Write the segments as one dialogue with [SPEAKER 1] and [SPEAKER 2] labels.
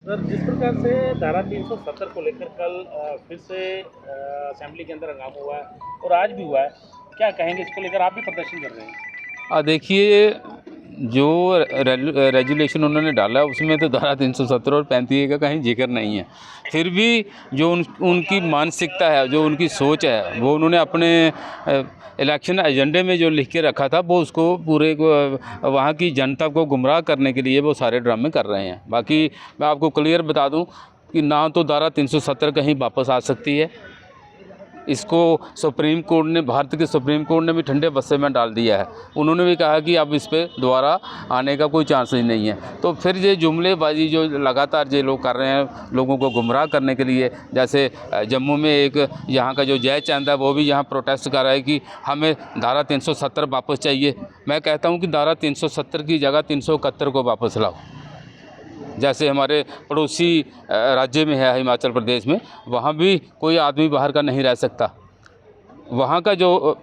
[SPEAKER 1] Sir, जिस प्रकार से धारा 370 को लेकर कल फिर से असेंबली के अंदर हंगामा हुआ है और आज भी हुआ है, क्या कहेंगे इसको लेकर? आप भी प्रदर्शन कर रहे हैं।
[SPEAKER 2] देखिए, जो रेजुलेशन उन्होंने डाला उसमें तो धारा 370 और 35 का कहीं जिक्र नहीं है। फिर भी जो उनकी मानसिकता है, जो उनकी सोच है, वो उन्होंने अपने इलेक्शन एजेंडे में जो लिख के रखा था, वो उसको पूरे वहाँ की जनता को गुमराह करने के लिए वो सारे ड्रामे कर रहे हैं। बाकी मैं आपको क्लियर बता दूं कि ना तो धारा 370 कहीं वापस आ सकती है। इसको सुप्रीम कोर्ट ने, भारत के सुप्रीम कोर्ट ने भी ठंडे बस्ते में डाल दिया है। उन्होंने भी कहा कि अब इस पर दोबारा आने का कोई चांस ही नहीं है। तो फिर ये जुमलेबाजी जो लगातार ये लोग कर रहे हैं लोगों को गुमराह करने के लिए, जैसे जम्मू में एक यहाँ का जो जय चंद है वो भी यहाँ प्रोटेस्ट कर रहा है कि हमें धारा 370 वापस चाहिए। मैं कहता हूँ कि धारा 370 की जगह 371 को वापस लाओ। जैसे हमारे पड़ोसी राज्य में है हिमाचल प्रदेश में, वहाँ भी कोई आदमी बाहर का नहीं रह सकता। वहाँ का जो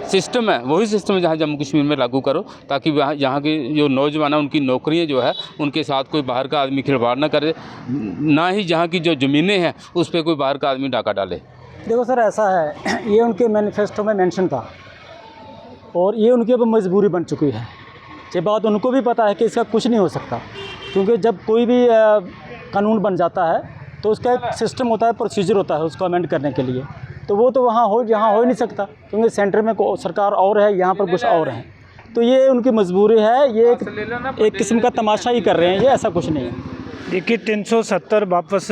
[SPEAKER 2] सिस्टम है वही सिस्टम जहाँ जम्मू कश्मीर में लागू करो, ताकि वहाँ यहाँ के जो नौजवान हैं उनकी नौकरियाँ जो है उनके साथ कोई बाहर का आदमी खिलवाड़ ना करे, ना ही जहाँ की जो ज़मीनें हैं उस पर कोई बाहर का आदमी डाका डाले।
[SPEAKER 3] देखो सर, ऐसा है, ये उनके मैनिफेस्टो में मेंशन था और ये उनकी अब मजबूरी बन चुकी है। ये बात उनको भी पता है कि इसका कुछ नहीं हो सकता, क्योंकि जब कोई भी कानून बन जाता है तो उसका एक सिस्टम होता है, प्रोसीजर होता है उसको अमेंड करने के लिए। तो वो तो वहाँ हो ही नहीं सकता, क्योंकि सेंटर में सरकार और है, यहाँ पर कुछ और है। तो ये उनकी मजबूरी है, ये एक किस्म का तमाशा ही कर रहे हैं, ये ऐसा कुछ नहीं है।
[SPEAKER 4] देखिए, 370 वापस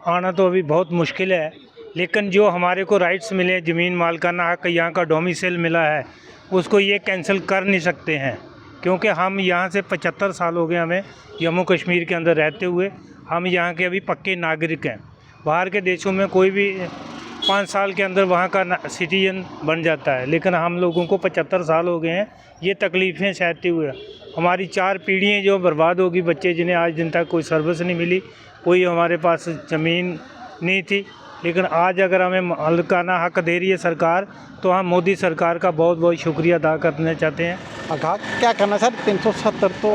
[SPEAKER 4] आना तो अभी बहुत मुश्किल है, लेकिन जो हमारे को राइट्स मिले, ज़मीन मालिकाना हक, यहाँ का डोमिसाइल मिला है, उसको ये कैंसिल कर नहीं सकते हैं। क्योंकि हम यहाँ से 75 साल हो गए हमें जम्मू कश्मीर के अंदर रहते हुए। हम यहाँ के अभी पक्के नागरिक हैं। बाहर के देशों में कोई भी 5 साल के अंदर वहाँ का सिटीजन बन जाता है, लेकिन हम लोगों को 75 साल हो गए हैं ये तकलीफ़ें सहते हुए। हमारी 4 पीढ़ियाँ जो बर्बाद होगी, बच्चे जिन्हें आज दिन तक कोई सर्विस नहीं मिली, कोई हमारे पास ज़मीन नहीं थी। लेकिन आज अगर हमें मालिकाना हक दे रही है सरकार, तो हम मोदी सरकार का बहुत बहुत शुक्रिया अदा करना चाहते हैं।
[SPEAKER 5] आगा क्या करना सर, 370 तो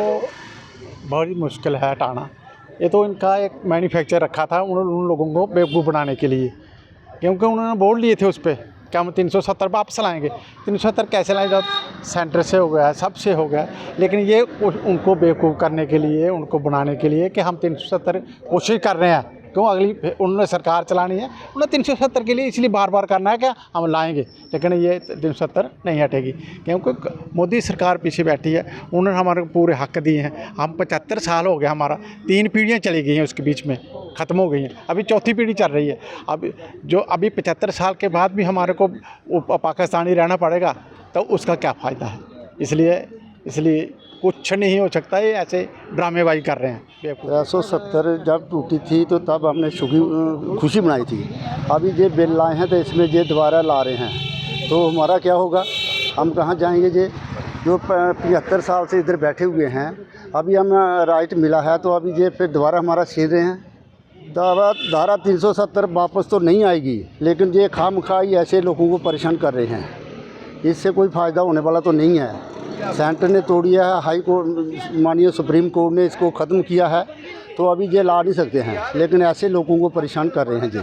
[SPEAKER 5] बड़ी मुश्किल है हटाना। ये तो इनका एक मैन्युफैक्चर रखा था उन लोगों को बेवकूफ़ बनाने के लिए, क्योंकि उन्होंने बोल लिए थे उस पर कि हम 370 वापस लाएंगे। 370 कैसे लाएं जब सेंटर से हो गया, सबसे हो गया। लेकिन ये उनको बेवकूफ़ करने के लिए, उनको बनाने के लिए कि हम 370 कोशिश कर रहे हैं, क्यों अगली उन्होंने सरकार चलानी है, उन्होंने 370 के लिए इसलिए बार बार करना है कि हम लाएंगे। लेकिन ये 370 नहीं हटेगी, क्योंकि मोदी सरकार पीछे बैठी है। उन्होंने हमारे पूरे हक दिए हैं। हम 75 साल हो गया, हमारा 3 पीढ़ियाँ चली गई हैं, उसके बीच में ख़त्म हो गई हैं, अभी 4थी पीढ़ी चल रही है। अभी 75 साल के बाद भी हमारे को पाकिस्तानी रहना पड़ेगा, तो उसका क्या फ़ायदा है। इसलिए कुछ नहीं हो सकता, ये ऐसे ड्रामेबाजी कर रहे हैं।
[SPEAKER 6] 370 जब टूटी थी तो तब हमने खुशी मनाई थी। अभी ये बिल लाए हैं तो इसमें ये दोबारा ला रहे हैं, तो हमारा क्या होगा, हम कहाँ जाएंगे। ये जो 75 साल से इधर बैठे हुए हैं, अभी हमें राइट मिला है, तो अभी ये फिर दोबारा हमारा छीन रहे हैं। धारा 370 वापस तो नहीं आएगी, लेकिन ये खामखाई ऐसे लोगों को परेशान कर रहे हैं, इससे कोई फ़ायदा होने वाला तो नहीं है। सेंटर ने तोड़ी है, हाई कोर्ट माननीय सुप्रीम कोर्ट ने इसको ख़त्म किया है, तो अभी ये ला नहीं सकते हैं, लेकिन ऐसे लोगों को परेशान कर रहे हैं जी।